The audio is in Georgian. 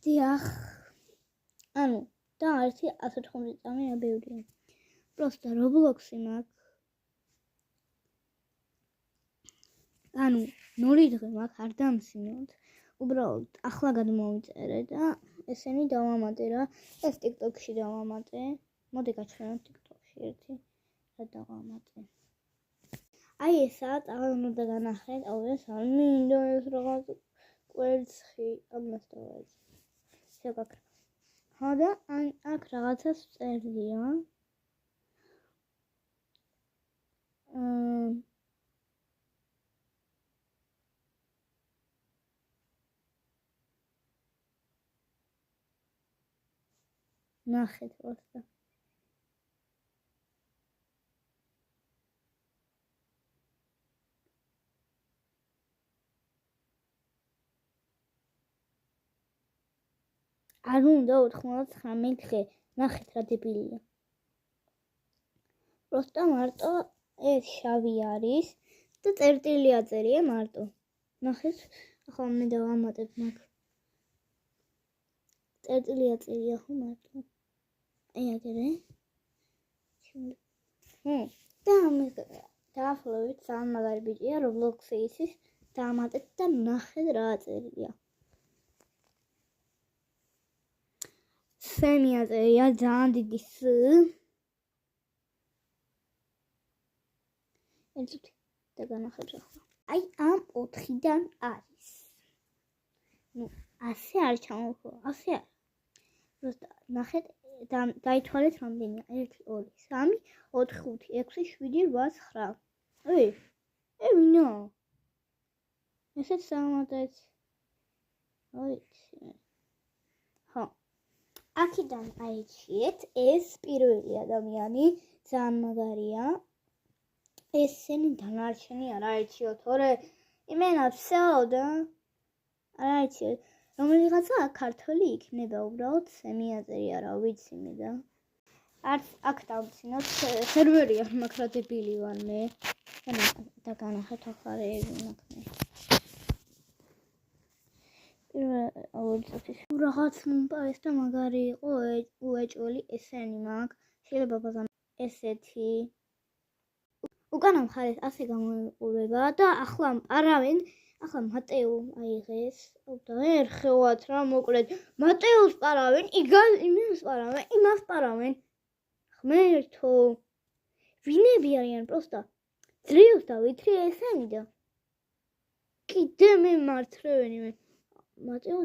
დიახ. ანუ და ერთი 180 წამი აბევრია. Просто Roblox-ი მაქვს. ანუ 0 დღე მაქვს არ დამსინოთ. უბრალოდ ახლა გადმოვიწერე და ესენი დავამატე რა. ეს TikTok-ში დავამატე. მოდი გაჩვენოთ TikTok-ში ერთი რა დავამატე. აი ესაა წაღალ უნდა განახრეთ. აუ ეს არ მინდა ეს რაღაც კვერცხი ამას დავაეცე. შეგაქრა. ხო და აქ რაღაცას წერია. ნახეთ просто. არ უნდა 99 დღე. ნახეთ რა დებილია. просто მარტო ეს შავი არის და წერტილი აწერია მარტო. ნახეთ, ახლა მე დავამატებ მაგ. წერტილი აწერია ხო მარტო. აი აგერე. და ამის დაახლოებით ძალიან მაგარი ბიჭია Roblox-ი ისის დაამატეთ და ნახეთ რა აწერია. სემი აწერია ძალიან დიდი ს. ერთუთი და განახეთ ახლა. აი ამ 4-დან არის. ნუ ასე არ ჩამოხო, ასე არ. просто ნახეთ დაითვალეთ რამდენია 1 2 3 4 5 6 7 8 9. ვინა? ესეც სამატეთ. ხო. აქედან აიჩიეთ ეს პირველი ადამიანი ძალიან მაგარია. ესენი დანარჩენი არ აიჩიო, თორე იმენა всё და არ აიჩიო. რომელიღაცა ქართული იქნება, უბრალოდ სემი აწერია რა ვიცი მე და. არც აქ დავცინოთ, სერვერი არ მაქვს რა დებილი ვარ მე. და განახეთ ახლა რეები მაქვს მე. რაღაც მომპაეს და მაგარი იყო უეჭველი ესენი მაქვს. შეიძლება ბაზამ ესეთი. უკანა მხარეს ასე გამოიყურება და ახლა პარავენ. ახლა მატეო აიღეს. და ერხევათ რა მოკლედ. მატეოს პარავენ, იმას პარავენ, იმას პარავენ. ღმერთო. ვინები არიან просто. ძრიუს და ვითრი ესენი და. კიდე მე მარცრევენი მე. მატეო